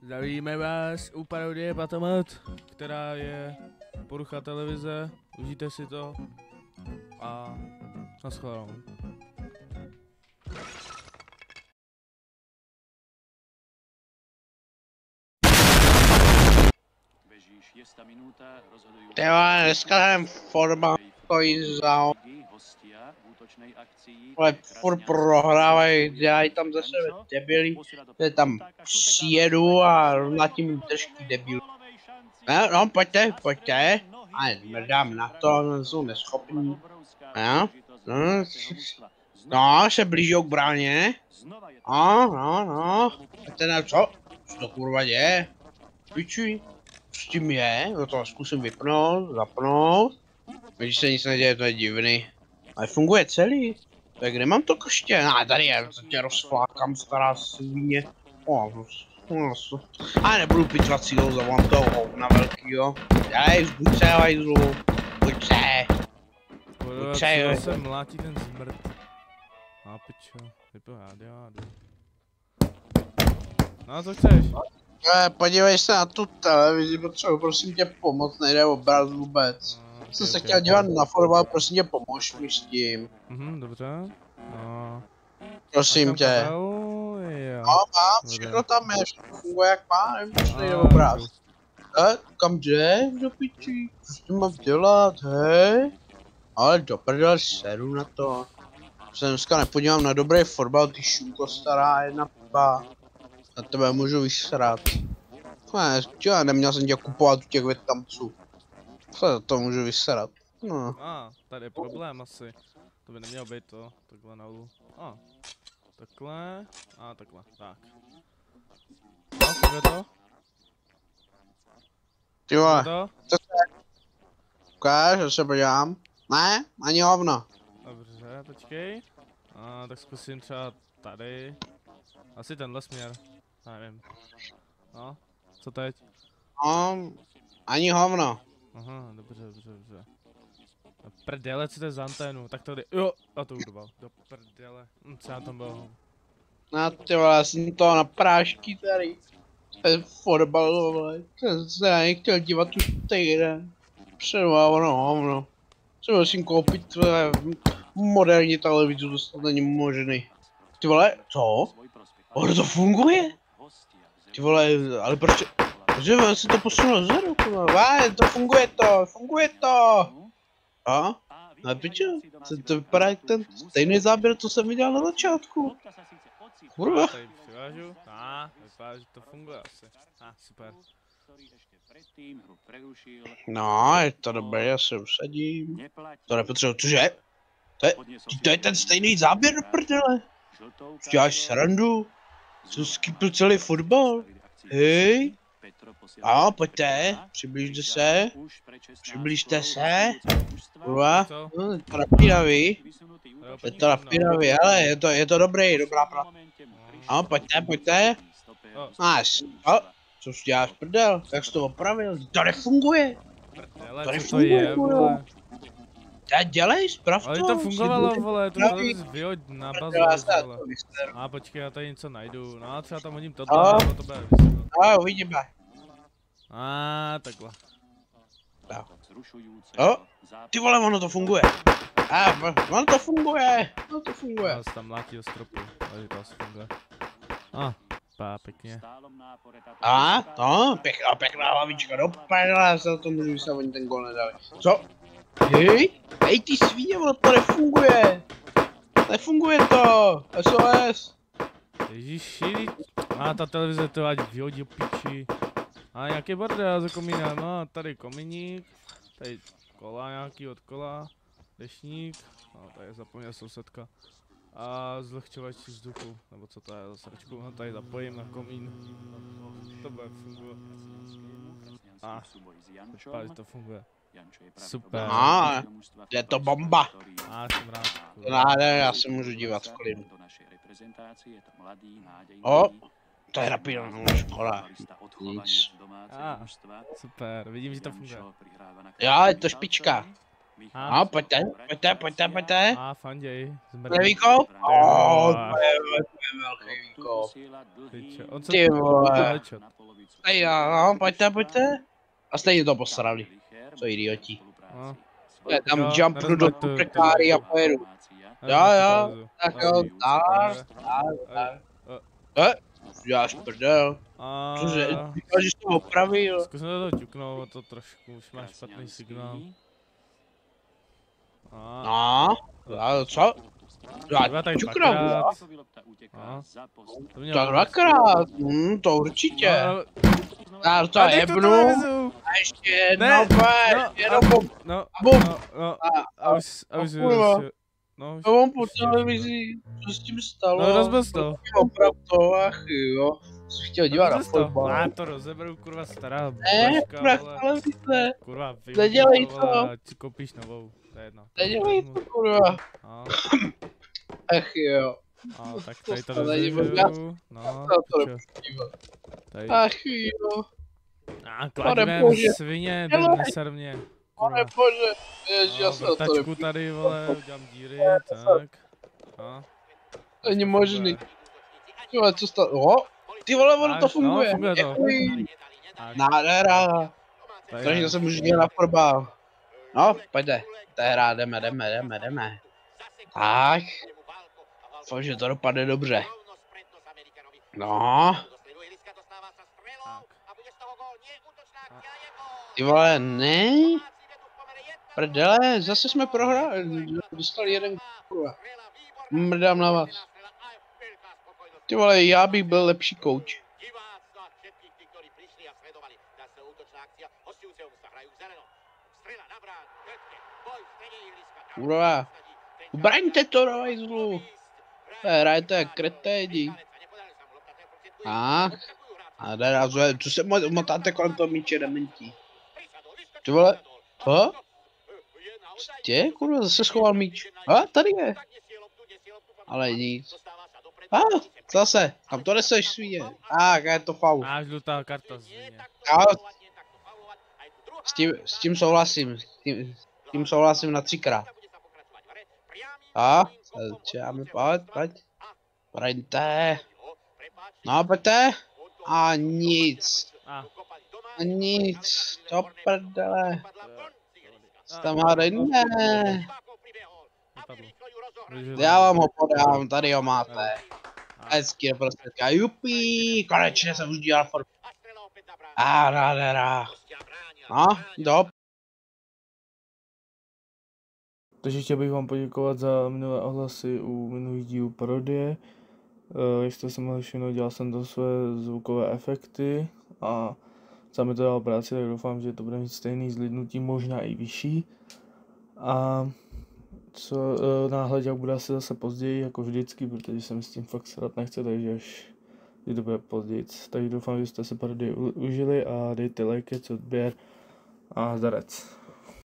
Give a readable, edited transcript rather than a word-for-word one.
Zdravíme vás u parodie Patomat, která je porucha televize. Užijte si to a naschledanou. Tyhle, dneska jdem forma stojí za ale furt prohrávají, dělají tam ze sebe debily, že tam přijedu a na tím držky debil. No, pojďte, a mrdám na to, jsou neschopní. No, se blížou k bráně. No, teda co to kurva děje? Pičuj, s tím je, no to zkusím vypnout, zapnout. Když se nic neděje, to je divný. Ale funguje celý. Tak kde mám to koště? Tady je, to tě rozflákám, stará svině. A nebudu pitvat sílou, zavolám toho hovna velkýho. Dělej, zbuď se, hajzlu. Buď se. Co se mlátí ten zmrt? A pičo, vypil rádiádu. No co chceš? Podívej se na tu televizi, potřebuji prosím tě pomoct, nejde obraz vůbec. Jsem se chtěl dívat na fotbal, prosím tě pomož mi s tím. Dobře. No. Prosím tě. No, mám, všechno tam je, všechno funguje jak má, nevím, proč nejde obraz. Kam jde, do pičí, co s tím mám dělat, hej? Ale do prdele, seru na to. Se dneska nepodívám na dobrý fotbal, ty šunko stará jedna pipa. Na tebe můžu vysrat. Ne, neměl jsem tě kupovat u těch větnamců. Co to můžu vysrat? No. Tady je problém asi. To by nemělo být to, takhle na ulu. Takhle, takhle, tak. Funguje to? Ty vole, co to je? Ukáž, že se podívám. Ne, ani hovno. Dobře, počkej. Tak zkusím třeba tady. Asi tenhle směr, nevím. No, co teď? Ani hovno. Aha, dobře. Do prdele, co to je za anténu, tak tady, jo, a to urval, do prdele, co já tam bylo? No ty vole, já jsem to na prášky tady. Ten fotbal, vole, ten se já nechtěl dívat už týden. Třeba ono hovno. Třeba musím koupit tvoje moderní televizi, to snad není možný. Ty vole, co? Ono to funguje? Ty vole, ale proč? Protože se to posunulo dozadu, to funguje to! No pičo, to vypadá jak ten stejný záběr, co jsem viděl na začátku. Kurva. Tady přivážu, vypadá, že to funguje asi. Super. No, je to dobré, já se usadím. To nepotřebuji, cože? To je ten stejný záběr do prdele. Děláš srandu? Co skipl celý fotbal? Hej. Pojďte, přiblížte se. Kurva, je to napínavý, ale je to dobrá práce. Pojďte. Co jsi děláš prdel, jak jsi to opravil, to nefunguje. To nefunguje, vole. Dělej, sprav to. Ale to fungovalo, vole, to vyhoď na bazu, vole. Počkej, já tady něco najdu, třeba tam hodím tohle, nebo to bude vysvětlo. Uvidíme. Takhle. Ty vole, ono to funguje. Ono to funguje. Já se tam mlátí do stropu, ale to asi funguje. Pěkně. Pěkná hlavička do prdele, já se na to můžu vyslat, oni ten gol nedali. Co? Hej ty svíně, ono to nefunguje. Nefunguje to, SOS. Ježiši, ta televize to ať vyhodí piči. Nějaký bordel za komínem, tady kominík, tady kola nějaký od kola, dešník, tady zapomněl sousedka. A zlehčovač vzduchu, nebo co to je za sračku, tady zapojím na komín. To bude fungovat. Vypadá, že to funguje. Super. Je to bomba. Jsem rád. Já se můžu dívat v klidu. To je napínaná škola. Nic. Super, vidím, že to funguje. Jo, je to špička. Pojďte. Fanděj. Levíko? To je velký výkop. Ty vole. Ej, jo, pojďte. A stejně to posrali. Co idioti. No. Já tam Jo, jumpnu do nerozmať to kupekáry a televizi. pojedu. Nerozmať to Jo, televizi. tak jo, tak. Já prdel. Cože, říkal, že jsi to opravil. Zkusím to ťuknout, to trošku, už máš špatný signál. No, a co? Dva tady Čukram, dvakrát. tak dvakrát, to určitě. A to jebnu. A ještě jedno, jenom a už no, mám po televizi, co s tím stalo? No rozbil to. Oprav to, ach jo, jsi chtěl dívat na fotbal. Já to rozeberu, kurva stará kurva televize. Kurva nedělej to. A ti koupíš novou, to je jedno. Nedělej to, kurva. Ach jo. Tak tady to rozeberu, no, tady. Ach jo. Kladivem svině, neser mě. Pane bože, ježiš, já se na to tačku tady, vole, udělám díry, tak. Není možný. Ty vole, co stalo? Ty vole, ono to funguje. No, funguje to. Nádhera. Takže se můžu dělat na fotbal. No, pojďte. Tehra, jdeme. Tak. Fakt, že to dopadne dobře. No. Ty vole, ne? Prdele, zase jsme prohráli, dostali jeden kurva. Mrdám na vás. Ty vole, já bych byl lepší kouč. Kurva, ubraňte to do hajzlu. Hrajete jak kreténi. A co se motáte kolem toho míče, dementí. Ty vole, co? Tě, kurva, zase schoval míč. Tady je. Ale nic. Zase, kam to neseš, svíně. Je to faul. Žlutá karta, svíně. S tím souhlasím. S tím souhlasím na 3krát. Pojď. Pojďte. No, pojďte. A nic. Nic. To prdele. Tam ne. Já vám ho podám, tady ho máte. Hezky je prostě jupí, konečně jsem už dělal fotbal. Nádhera. No, dob. Takže chtěl bych vám poděkovat za minulé ohlasy u minulých dílů parodie. Jak jste se mohli všimnout, dělal jsem to své zvukové efekty a za mě to dal práci, tak doufám, že to bude mít stejný zlidnutí, možná i vyšší. A co náhleďák bude asi zase později, jako vždycky, protože se mi s tím fakt srát nechce, takže až to bude později. Takže doufám, že jste se parodii užili a dejte like, odběr a zdarec.